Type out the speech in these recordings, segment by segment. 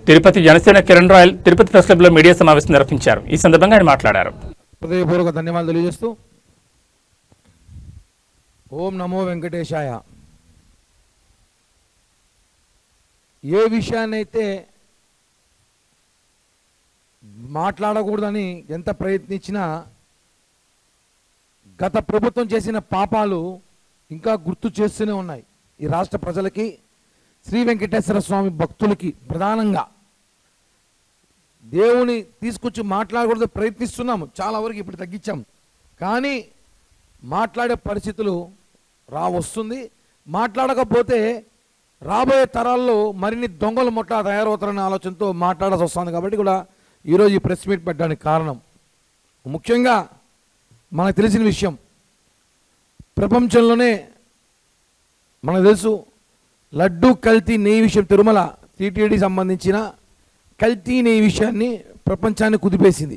Tirupati Janasena Kiran royal Tirupati press క్లబ్లో media సమావేశం నిర్వహించారు. ఈ సందర్భంగా ఆయన మాట్లాడారు. హృదయపూర్వక ధన్యవాదాలు తెలియజేస్తూ ఓం నమో వెంకటేశాయ. ఏ విషయాన్నైతే మాట్లాడకూడదని ఎంత ప్రయత్నించినా గత ప్రభుత్వం చేసిన పాపాలు ఇంకా గుర్తు చేస్తూనే ఉన్నాయి. ఈ రాష్ట్ర ప్రజలకి, శ్రీ వెంకటేశ్వర స్వామి భక్తులకి ప్రధానంగా దేవుని తీసుకొచ్చి మాట్లాడకూడదు ప్రయత్నిస్తున్నాము. చాలా వరకు ఇప్పుడు తగ్గించాం, కానీ మాట్లాడే పరిస్థితులు వస్తుంది. మాట్లాడకపోతే రాబోయే తరాల్లో మరిన్ని దొంగలు మొట్ట తయారవుతారనే ఆలోచనతో మాట్లాడాల్సి వస్తుంది. కాబట్టి కూడా ఈరోజు ఈ ప్రెస్ మీట్ పెట్టడానికి కారణం ముఖ్యంగా మనకు తెలిసిన విషయం, ప్రపంచంలోనే మనకు తెలుసు లడ్డు కల్తీ నెయ్యి విషయం, తిరుమల టీటీడీ సంబంధించిన కల్తీ నెయ్యి విషయాన్ని ప్రపంచాన్ని కుదిపేసింది.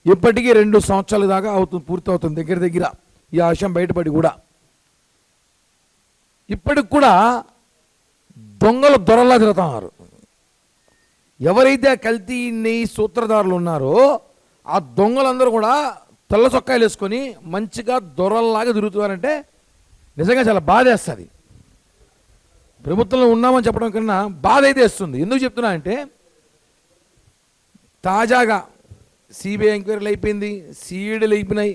ఇప్పటికీ 2 సంవత్సరాల దాకా పూర్తవుతుంది దగ్గర ఈ విషయం బయటపడి కూడా. ఇప్పటికి కూడా దొంగలు దొరలా తిరుగుతున్నారు. ఎవరైతే కల్తీ నెయ్యి సూత్రధారులు ఉన్నారో ఆ దొంగలందరూ కూడా తెల్ల చొక్కాయలు వేసుకొని మంచిగా దొరల్లాగా తిరుగుతున్నారంటే నిజంగా చాలా బాధేస్తుంది. ప్రభుత్వంలో ఉన్నామని చెప్పడం కన్నా బాధ అయితే వేస్తుంది. ఎందుకు చెప్తున్నా అంటే తాజాగా సిబిఐ ఎంక్వైరీలు అయిపోయింది, సీఈడీలు అయిపోయినాయి.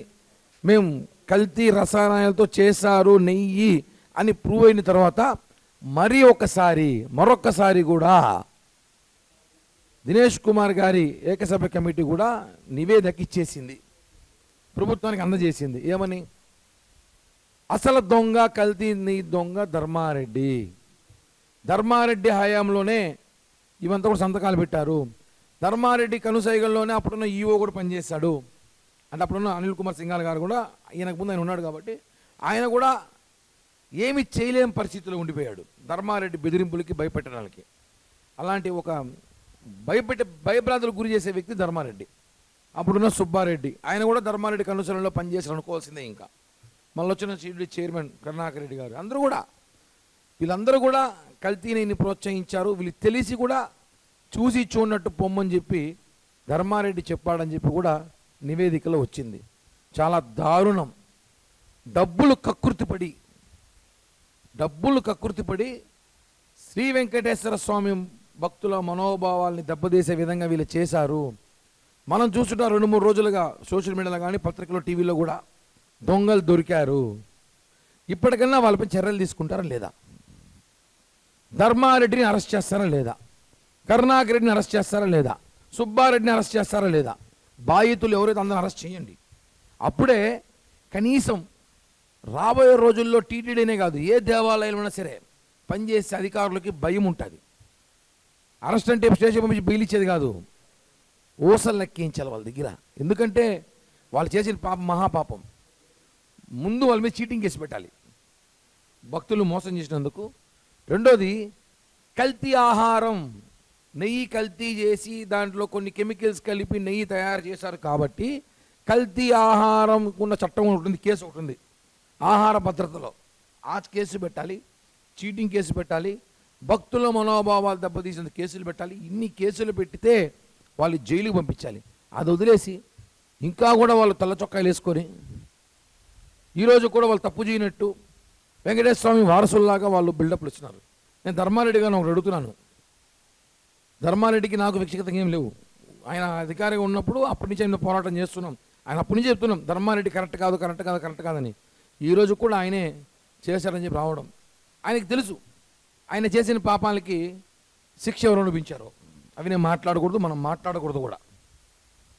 మేము కల్తీ రసాయనాలతో చేశారు నెయ్యి అని ప్రూవ్ అయిన తర్వాత మరొక్కసారి కూడా దినేష్ కుమార్ గారి ఏకసభ్య కమిటీ కూడా నివేదిక ఇచ్చేసింది, ప్రభుత్వానికి అందజేసింది. ఏమని? అసలు దొంగ కల్తీ నెయ్యి దొంగ ధర్మారెడ్డి హయాంలోనే ఇవంతా కూడా సంతకాలు పెట్టారు. ధర్మారెడ్డి కనుసైగల్లోనే అప్పుడున్న ఈఓ కూడా పనిచేశాడు. అంటే అప్పుడున్న అనిల్ కుమార్ సింఘాల్ గారు కూడా, ఈయనకు ముందు ఆయన ఉన్నాడు కాబట్టి ఆయన కూడా ఏమి చేయలేని పరిస్థితిలో ఉండిపోయాడు ధర్మారెడ్డి బెదిరింపులకి, భయపెట్టడానికి. అలాంటి ఒక భయభ్రాంతులకు గురి చేసే వ్యక్తి ధర్మారెడ్డి. అప్పుడున్న సుబ్బారెడ్డి, ఆయన కూడా ధర్మారెడ్డి కనుసైగల్లో పనిచేసి అనుకోవాల్సిందే. ఇంకా మళ్ళీ వచ్చిన సిడిడి చైర్మన్ కరుణాకర్ రెడ్డి గారు, వీళ్ళందరూ కూడా కల్తీని ప్రోత్సహించారు. వీళ్ళు తెలిసి కూడా చూసి చూడనట్టు పొమ్మని చెప్పి ధర్మారెడ్డి చెప్పాడని చెప్పి కూడా నివేదికలో వచ్చింది. చాలా దారుణం. డబ్బులు కక్కుర్తిపడి శ్రీ వెంకటేశ్వర స్వామి భక్తుల మనోభావాల్ని దెబ్బతీసే విధంగా వీళ్ళు చేశారు. మనం చూస్తుంటా 2-3 రోజులుగా సోషల్ మీడియాలో కానీ పత్రికలో, టీవీలో కూడా దొంగలు దొరికారు. ఇప్పటికన్నా వాళ్ళపై చర్యలు తీసుకుంటారా లేదా? ధర్మారెడ్డిని అరెస్ట్ చేస్తారా లేదా? కరుణాకర్ రెడ్డిని అరెస్ట్ చేస్తారా లేదా? సుబ్బారెడ్డిని అరెస్ట్ చేస్తారా లేదా? బాధితులు ఎవరైతే అందరూ అరెస్ట్ చేయండి. అప్పుడే కనీసం రాబోయే రోజుల్లో టీటీడీనే కాదు, ఏ దేవాలయంలో సరే పనిచేసే అధికారులకి భయం ఉంటుంది. అరెస్ట్ అంటే స్టేషన్ పంపించి బెయిల్ ఇచ్చేది కాదు, ఊసలు లెక్కించాలి వాళ్ళ దగ్గర. ఎందుకంటే వాళ్ళు చేసిన పాపం మహాపాపం. ముందు వాళ్ళ మీద చీటింగ్ కేసు పెట్టాలి, భక్తులు మోసం చేసినందుకు. రెండోది కల్తీ ఆహారం, నెయ్యి కల్తీ చేసి దాంట్లో కొన్ని కెమికల్స్ కలిపి నెయ్యి తయారు చేశారు కాబట్టి కల్తీ ఆహారం ఉన్న చట్టం ఉంటుంది, కేసు ఉంటుంది ఆహార భద్రతలో. ఆ కేసు పెట్టాలి, చీటింగ్ కేసు పెట్టాలి, భక్తుల మనోభావాలు దెబ్బతీసిన కేసులు పెట్టాలి. ఇన్ని కేసులు పెట్టితే వాళ్ళు జైలుకి పంపించాలి. అది వదిలేసి ఇంకా కూడా వాళ్ళు తెల్ల చొక్కాయలు వేసుకొని ఈరోజు కూడా వాళ్ళు తప్పు చేయనట్టు వెంకటేశ్వర స్వామి వారసుల్లాగా వాళ్ళు బిల్డప్లు ఇస్తున్నారు. నేను ధర్మారెడ్డి గారిని ఒకటి అడుగుతున్నాను. ధర్మారెడ్డికి నాకు వ్యక్తిగతంగా ఏం లేవు. ఆయన అధికారిగా ఉన్నప్పుడు అప్పటి నుంచి ఆయన పోరాటం చేస్తున్నాం. ఆయన అప్పటి నుంచి చెప్తున్నాం ధర్మారెడ్డి కరెక్ట్ కాదని. ఈరోజు కూడా ఆయనే చేశారని చెప్పి రావడం ఆయనకి తెలుసు. ఆయన చేసిన పాపాలకి శిక్ష ఎవరు అనిపించారో అవి నేను మాట్లాడకూడదు, మనం మాట్లాడకూడదు కూడా.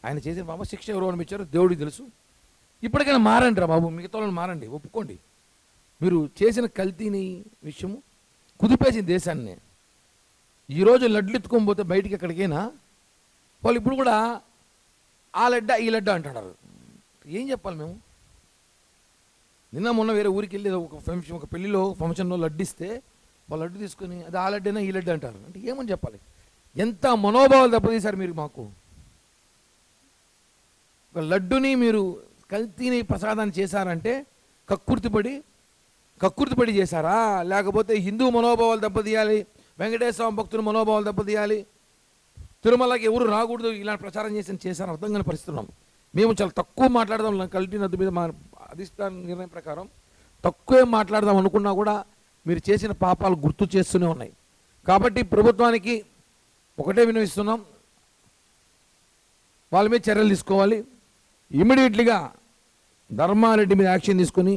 ఆయన చేసిన పాపం శిక్ష ఎవరు అనిపించారో దేవుడికి తెలుసు. ఇప్పటికైనా మారండి రా బాబు, మిగతా వాళ్ళని మారండి, ఒప్పుకోండి. మీరు చేసిన కల్తీని విషయము కుదిపేసిన దేశాన్ని ఈరోజు లడ్లు ఎత్తుకొని పోతే బయటికి ఎక్కడికైనా వాళ్ళు ఇప్పుడు కూడా ఆ లడ్డ ఈ లడ్డ అంటారు. ఏం చెప్పాలి మేము? నిన్న మొన్న వేరే ఊరికి వెళ్ళి ఒక పెళ్లిలో ఫంక్షన్లో లడ్డు ఇస్తే వాళ్ళు లడ్డు తీసుకొని అది ఆ లడ్డైనా ఈ లడ్డు అంటారు. అంటే ఏమని చెప్పాలి? ఎంత మనోభావాలు దెబ్బతీశారు మీరు మాకు. ఒక లడ్డుని మీరు కల్తీని ప్రసాదాన్ని చేశారంటే కక్కుర్తిపడి చేశారా? లేకపోతే హిందూ మనోభావాలు దెబ్బతీయాలి, వెంకటేశ్వర భక్తుల మనోభావాలు దెబ్బతీయాలి, తిరుమలకి ఎవరు రాకూడదు ఇలాంటి ప్రచారం చేశారు అర్థం కాని పరిస్థితున్నాం. మేము చాలా తక్కువ మాట్లాడదాం కల్టీ నద్దు మీద మా అధిష్టాన నిర్ణయం ప్రకారం తక్కువే మాట్లాడదాం అనుకున్నా కూడా మీరు చేసిన పాపాలు గుర్తు చేస్తూనే ఉన్నాయి. కాబట్టి ప్రభుత్వానికి ఒకటే వినవిస్తున్నాం, వాళ్ళ మీద చర్యలు తీసుకోవాలి. ఇమ్మీడియట్లీగా ధర్మారెడ్డి మీద యాక్షన్ తీసుకుని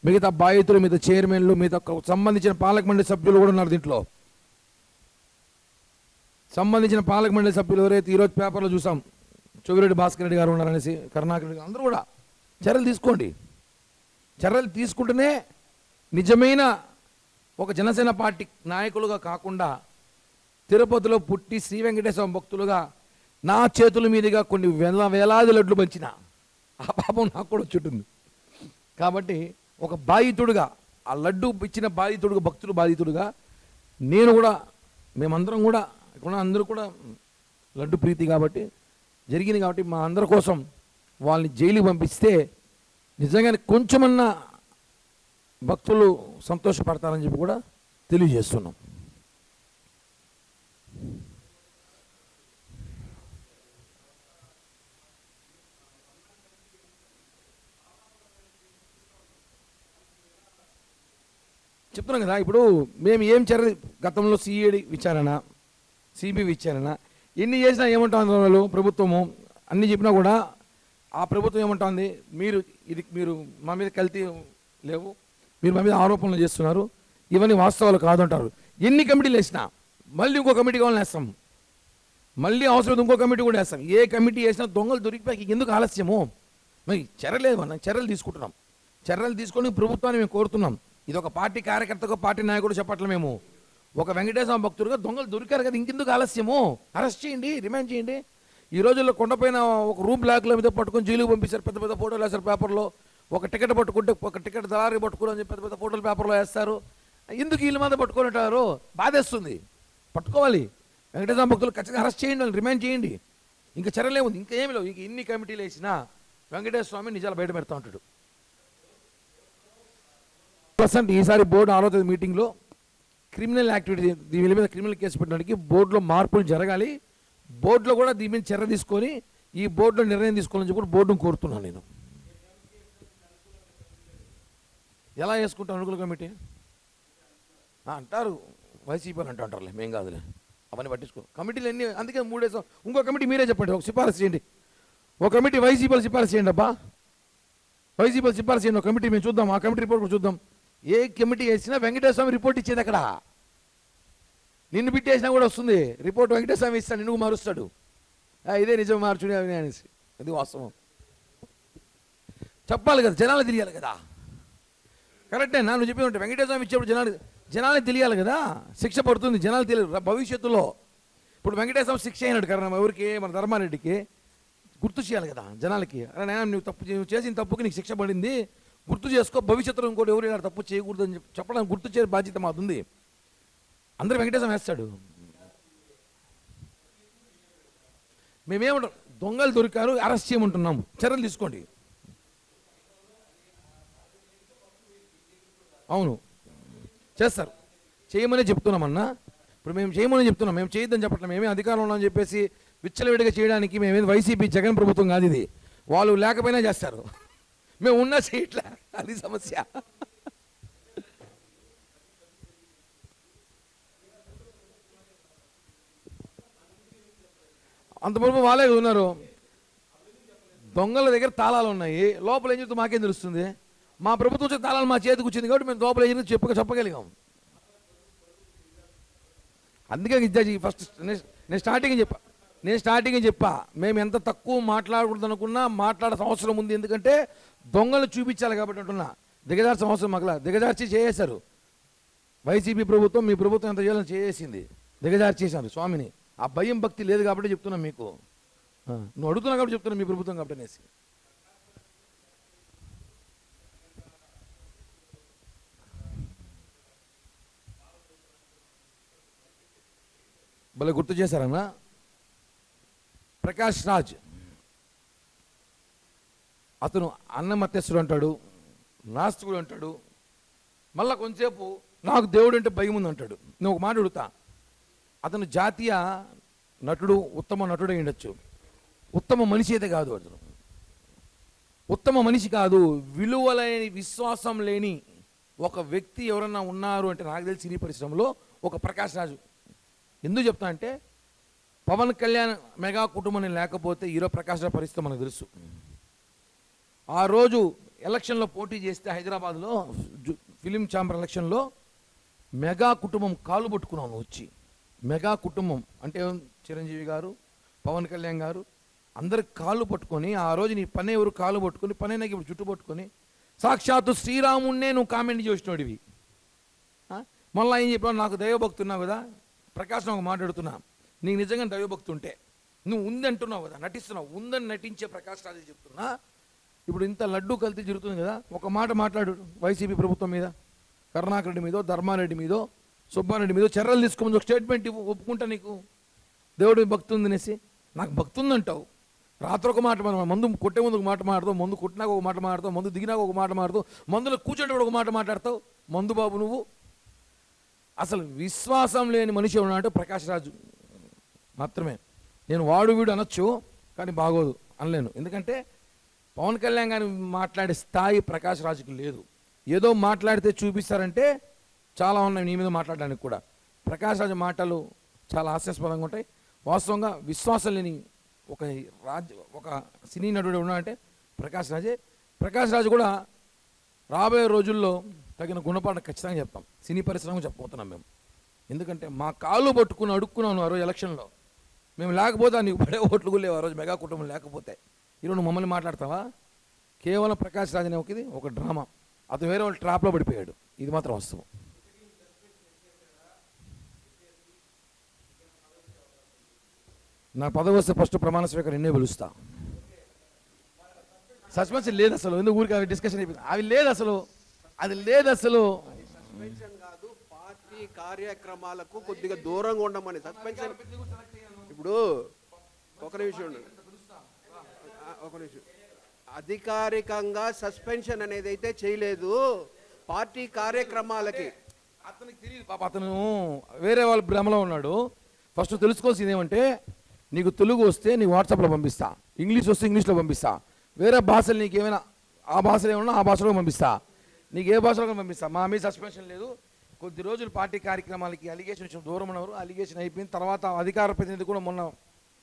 మిగతా బాధితుల మీద చైర్మన్లు మిగతా సంబంధించిన పాలక మండలి సభ్యులు కూడా ఉన్నారు. దీంట్లో సంబంధించిన పాలక మండలి సభ్యులు ఎవరైతే ఈరోజు పేపర్లో చూసాం, చొగిరెడ్డి భాస్కర్ రెడ్డి గారు ఉన్నారనేసి, కరుణాకర్ రెడ్డి అందరూ కూడా చర్యలు తీసుకోండి. చర్యలు తీసుకుంటేనే నిజమైన ఒక జనసేన పార్టీ నాయకులుగా కాకుండా తిరుపతిలో పుట్టి శ్రీ వెంకటేశ్వర భక్తులుగా నా చేతుల మీదుగా కొన్ని వేలాది లడ్లు పంచిన ఆ పాపం నాకు కూడా వచ్చుంటుంది. కాబట్టి ఒక బాధితుడుగా, ఆ లడ్డు ఇచ్చిన బాధితుడుగా, భక్తుడు బాధితుడుగా నేను కూడా, మేమందరం కూడా ఇక్కడ అందరూ కూడా లడ్డు ప్రీతి కాబట్టి జరిగింది. కాబట్టి మా అందరి కోసం వాళ్ళని జైలుకి పంపిస్తే నిజంగానే కొంచెమన్నా భక్తులు సంతోషపడతారని చెప్పి కూడా తెలియజేస్తున్నాం. చెప్తున్నాం కదా, ఇప్పుడు మేము ఏం చర్య గతంలో సిఐడి విచారణ, సిబి విచారణ ఎన్ని చేసినా ఏమంటుంది వాళ్ళు ప్రభుత్వము అన్ని చెప్పినా కూడా ఆ ప్రభుత్వం ఏమంటుంది, మీరు మా మీద కల్తీ లేవు, మీరు మా మీద ఆరోపణలు చేస్తున్నారు, ఇవన్నీ వాస్తవాలు కాదంటారు. ఎన్ని కమిటీలు వేసినా మళ్ళీ ఇంకో కమిటీ కావాలని వేస్తాం, మళ్ళీ అవసరం ఇంకో కమిటీ కూడా వేస్తాం. ఏ కమిటీ వేసినా దొంగలు దొరికిపోయి ఎందుకు ఆలస్యము? మరి చర్యలేదు అన్న, చర్యలు తీసుకుంటున్నాం. చర్యలు తీసుకొని ప్రభుత్వాన్ని మేము కోరుతున్నాం. ఇది ఒక పార్టీ కార్యకర్తకు, పార్టీ నాయకుడు చెప్పట్లే మేము, ఒక వెంకటేశ్వర భక్తుడుగా దొంగలు దొరికారు కదా, ఇంకెందుకు ఆలస్యము? అరెస్ట్ చేయండి, రిమాండ్ చేయండి. ఈ రోజుల్లో కొండపైన ఒక రూమ్ బ్లాక్ల మీద పట్టుకొని జైలుకి పంపిస్తారు, పెద్ద పెద్ద ఫోటోలు వేస్తారు పేపర్లో. ఒక టికెట్ పట్టుకుంటే ఒక టికెట్ దళారీ పట్టుకుని అని చెప్పి పెద్ద పెద్ద ఫోటోలు పేపర్లో వేస్తారు. ఎందుకు వీళ్ళ మీద పట్టుకుంటారు? బాధేస్తుంది. పట్టుకోవాలి, వెంకటేశ్వర భక్తులు ఖచ్చితంగా అరెస్ట్ చేయండి, వాళ్ళు రిమాండ్ చేయండి. ఇంకా చర్యలే ఉంది, ఇంకా ఏమి లేవు. ఇంక ఎన్ని కమిటీలు వేసినా వెంకటేశ్వర స్వామి నిజాలు బయట పెడతా ఉంటాడు. ఈసారి బోర్డు 6వ తేదీ మీటింగ్లో క్రిమినల్ యాక్టివిటీ, దీని మీద క్రిమినల్ కేసు పెట్టడానికి బోర్డులో మార్పులు జరగాలి. బోర్డులో కూడా దీని మీద చర్య తీసుకొని ఈ బోర్డులో నిర్ణయం తీసుకోవాలని చెప్పి బోర్డును కోరుతున్నాను నేను. ఎలా చేసుకుంటాను అనుకూల కమిటీ అంటారు, వైసీపీ అని అంటారులే, మేం కాదులే, అవన్నీ పట్టించుకో. కమిటీలు ఎన్ని, అందుకే 3 వేసాం. ఇంకో కమిటీ మీరే చెప్పండి, ఒక సిఫారసు చేయండి. ఒక కమిటీ వైసీపీలు సిఫారసు చేయండి అబ్బా, వైసీపీలు సిఫారసు చేయండి. ఒక కమిటీ మేము చూద్దాం, ఆ కమిటీ రిపోర్ట్ కూడా చూద్దాం. ఏ కమిటీ వేసినా వెంకటేశ్వర స్వామి రిపోర్ట్ ఇచ్చేది అక్కడ. నిన్ను బిట్టేసినా కూడా వస్తుంది రిపోర్ట్, వెంకటేశ్వర స్వామి ఇస్తాడు, నిన్ను మారుస్తాడు. ఇదే నిజం, మార్చుడే అవి అనేసి. అది వాస్తవం. చెప్పాలి కదా, జనాలు తెలియాలి కదా. కరెక్టే నా, నువ్వు చెప్పి ఉంటే వెంకటేశ్వర స్వామి ఇచ్చేప్పుడు జనాలు తెలియాలి కదా, శిక్ష పడుతుంది, జనాలు తెలియదు భవిష్యత్తులో. ఇప్పుడు వెంకటేశ్వర స్వామి శిక్ష అయినాడు కారణం ఎవరికి? మన ధర్మారెడ్డికి. గుర్తు చేయాలి కదా జనాలకి, అరే నేను నువ్వు చేసిన తప్పుకి నీకు శిక్ష పడింది, గుర్తు చేసుకో, భవిష్యత్తులో ఇంకోటి ఎవరు ఇలా తప్పు చేయకూడదు అని చెప్పడానికి గుర్తు చేసే బాధ్యత మాది ఉంది. అందరూ వెంకటేశ్వరం వేస్తాడు. మేమేమంటాం, దొంగలు దొరికారు, అరెస్ట్ చేయమంటున్నాము, చర్యలు తీసుకోండి. అవును చేస్తారు, చేయమనే చెప్తున్నామన్నా. ఇప్పుడు మేము చేయమని చెప్తున్నాం, మేము చేయొద్దని చెప్పట్లేదు. మేమే అధికారంలో ఉన్నామని చెప్పేసి విచ్చలవిడిగా చేయడానికి మేమేది వైసీపీ జగన్ ప్రభుత్వం కాదు ఇది. వాళ్ళు లేకపోయినా చేస్తారు, మేము ఉన్నా చేయట్లే, అది సమస్య. అంతవరకు వాళ్ళే ఉన్నారు. దొంగల దగ్గర తాళాలు ఉన్నాయి, లోపల ఏం చెప్తే మాకేం తెలుస్తుంది? మా ప్రభుత్వం వచ్చే తాళాలు మా చేతికి వచ్చింది కాబట్టి మేము లోపల ఏం చెప్పగలిగాం. అందుకే ఫస్ట్ నేను స్టార్టింగ్ చెప్పా మేము ఎంత తక్కువ మాట్లాడకూడదు అనుకున్నా మాట్లాడాల్సిన అవసరం ఉంది. ఎందుకంటే దొంగలు చూపించాలి కాబట్టి అంటున్నా. దిగజార్చిన అవసరం మాకు, దిగజార్చి చేసేశారు వైసీపీ ప్రభుత్వం. మీ ప్రభుత్వం ఎంత చేయాలని చేసేసింది, దిగజార్చేశారు స్వామిని. ఆ భయం భక్తి లేదు కాబట్టి చెప్తున్నాం మీకు, నువ్వు అడుగుతున్నా కాబట్టి చెప్తున్నా మీ ప్రభుత్వం కాబట్టి అనేసి. భలే గుర్తు చేశారన్నా. ప్రకాష్ రాజ్ అతను అన్నమత్యస్తుడు అంటాడు, నాస్తికుడు అంటాడు, మళ్ళా కొంచెంసేపు నాకు దేవుడు అంటే భయం ఉంది అంటాడు. నేను ఒక మాట అడుగుతా, అతను జాతీయ నటుడు ఉత్తమ నటుడు అయి ఉండొచ్చు, ఉత్తమ మనిషి అయితే కాదు. అతను ఉత్తమ మనిషి కాదు. విలువలేని, విశ్వాసం లేని ఒక వ్యక్తి ఎవరన్నా ఉన్నారు అంటే నాకు తెలిసి సినీ పరిశ్రమలో ఒక ప్రకాష్ రాజు. ఎందుకు చెప్తా అంటే పవన్ కళ్యాణ్ మెగా కుటుంబం లేకపోతే ఈరోజు ప్రకాష్ రాజు పరిస్థితి మనకు తెలుసు. ఆ రోజు ఎలక్షన్లో పోటీ చేస్తే హైదరాబాద్లో ఫిలిం ఛాంబర్ ఎలక్షన్లో మెగా కుటుంబం కాలు పట్టుకున్నాను వచ్చి. మెగా కుటుంబం అంటే చిరంజీవి గారు, పవన్ కళ్యాణ్ గారు అందరు కాళ్ళు పట్టుకొని, ఆ రోజు నీ పని ఎవరు కాళ్ళు పట్టుకొని, పని నాకు ఇప్పుడు జుట్టు పట్టుకొని సాక్షాత్తు శ్రీరామున్నే నువ్వు కామెంట్ చేసినోడివి. మళ్ళీ ఏం చెప్పావు, నాకు దైవభక్తి ఉన్నావు కదా ప్రకాశం, ఒక మాట్లాడుతున్నా, నీకు నిజంగా దైవభక్తి ఉంటే నువ్వు ఉందంటున్నావు కదా, నటిస్తున్నావు, ఉందని నటించే ప్రకాష్ రాజు చెప్తున్నా. ఇప్పుడు ఇంత లడ్డు కల్తీ జరుగుతుంది కదా, ఒక మాట మాట్లాడు వైసీపీ ప్రభుత్వం మీద, కరుణాకర్ రెడ్డి మీదో, ధర్మారెడ్డి మీదో, సుబ్బారెడ్డి మీదో చర్యలు తీసుకోమని ఒక స్టేట్మెంట్ ఇవ్వు, ఒప్పుకుంటా. నీకు దేవుడి భక్తి ఉందనేసి నాకు భక్తి ఉందంటావు. రాత్రి ఒక మాట మందు కొట్టే ముందు ఒక మాట మాట్లాడతావు, మందు కొట్టినాక ఒక మాట మాట్లాడతావు, మందు దిగినాక ఒక మాట మాట్లాడతావు, మందులో కూర్చోంటే ఒక మాట మాట్లాడతావు. మందు బాబు నువ్వు అసలు విశ్వాసం లేని మనిషి ఎవరు అంటే ప్రకాష్ రాజు మాత్రమే. నేను వాడు వీడు అనొచ్చు కానీ బాగోదు అనలేను. ఎందుకంటే పవన్ కళ్యాణ్ గారిని మాట్లాడే స్థాయి ప్రకాష్ రాజుకి లేదు. ఏదో మాట్లాడితే చూపిస్తారంటే చాలా ఉన్నాయి నీ మీద మాట్లాడడానికి కూడా. ప్రకాష్ రాజు మాటలు చాలా హాస్యాస్పదంగా ఉంటాయి. వాస్తవంగా విశ్వాసం లేని ఒక సినీ నటుడు ఉన్నాడంటే ప్రకాష్ రాజే. ప్రకాష్ రాజు కూడా రాబోయే రోజుల్లో తగిన గుణపాఠం ఖచ్చితంగా చెప్తాం, సినీ పరిశ్రమకు చెప్పబోతున్నాం మేము. ఎందుకంటే మా కాళ్ళు పట్టుకుని అడుక్కున్నాను ఆ రోజు ఎలక్షన్లో. మేము లేకపోతే నీకు పడే ఓట్లు కూడా లేవు ఆ రోజు, మెగా కుటుంబం లేకపోతే. ఈరోజు మమ్మల్ని మాట్లాడతావా? కేవలం ప్రకాష్ రాజు అనే ఒక డ్రామా. అతను వేరే వాళ్ళు ట్రాప్లో పడిపోయాడు, ఇది మాత్రం వాస్తవం. నా పదవి వస్తే ఫస్ట్ ప్రమాణ స్వీకారం నిన్నే పిలుస్తా. సస్పెన్షన్ లేదు అసలు, ఎందుకు ఊరికి అవి డిస్కషన్ అయిపోయింది, అవి లేదు అసలు, అది లేదు అసలు. సస్పెన్షన్ కాదు, పార్టీ కార్యక్రమాలకు కొద్దిగా దూరంగా ఉండమని సస్పెన్షన్. ఇప్పుడు ఒక నిమిషం, అధికారికంగా సస్పెన్షన్ అనేది అయితే చేయలేదు, పార్టీ కార్యక్రమాలకి. అతనికి తెలియదు పాప, అతను వేరే వాళ్ళ భ్రమలో ఉన్నాడు. ఫస్ట్ తెలుసుకోవాల్సింది ఏమంటే, నీకు తెలుగు వస్తే నీకు వాట్సాప్లో పంపిస్తా, ఇంగ్లీష్ వస్తే ఇంగ్లీష్లో పంపిస్తా, వేరే భాషలు నీకు ఏమైనా ఆ భాషలో ఏమన్నా ఆ భాషలో పంపిస్తా, నీకు ఏ భాషలో పంపిస్తా. మా మీద సస్పెన్షన్ లేదు. కొద్ది రోజులు పార్టీ కార్యక్రమాలకి అలిగేషన్ వచ్చిన దూరం ఉన్నవారు, అలిగేషన్ అయిపోయిన తర్వాత అధికార ప్రతినిధి కూడా మొన్న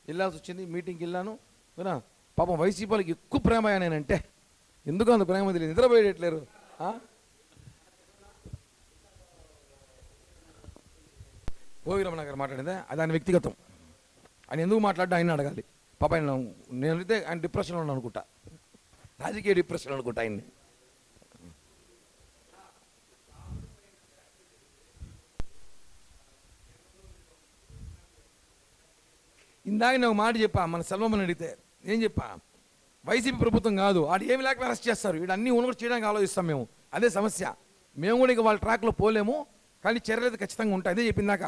వెళ్ళాల్సి వచ్చింది, మీటింగ్కి వెళ్ళాను వినా. పాపం వైసీపీ వాళ్ళకి ఎక్కువ ప్రేమ నేనంటే, ఎందుకు అంత ప్రేమ తెలియదు, నిద్రపోయేట్లేరు. భోగిరమణ గారు మాట్లాడిందే అది ఆయన వ్యక్తిగతం, ఆయన ఎందుకు మాట్లాడ్డా ఆయన అడగాలి. పాప ఆయన, నేను అడిగితే ఆయన డిప్రెషన్లో ఉన్నాను అనుకుంటా, రాజకీయ డిప్రెషన్ అనుకుంటా ఆయన్ని. ఇందాక నేను ఒక మాట చెప్పా, మన సెల్వమని అడిగితే ఏం చెప్పా, వైసీపీ ప్రభుత్వం కాదు, ఆడు ఏమి లేక అరెస్ట్ చేస్తారు, వీడు అన్నీ ఉన్నప్పుడు చేయడానికి ఆలోచిస్తాం మేము. అదే సమస్య, మేము కూడా ఇక వాళ్ళ ట్రాక్లో పోలేము, కానీ చర్యలు అయితే ఖచ్చితంగా ఉంటాయి. అదే చెప్పిందాక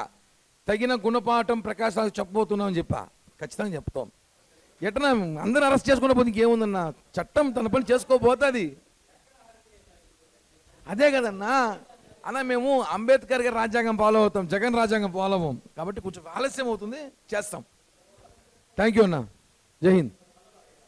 తగిన గుణపాఠం ప్రకాష్ రాజు చెప్పబోతున్నామని చెప్పా, ఖచ్చితంగా చెప్తాం. ఎట్లా అందరూ అరెస్ట్ చేసుకునే పోతే ఇంకేముందన్నా, చట్టం తన పని చేసుకోబోతుంది. అదే కదన్నా అన్న, మేము అంబేద్కర్ గారి రాజ్యాంగం ఫాలో అవుతాం, జగన్ రాజ్యాంగం ఫాలో అవ్వం, కాబట్టి కొంచెం ఆలస్యం అవుతుంది, చేస్తాం. థ్యాంక్ యూ అన్న, జై హింద్.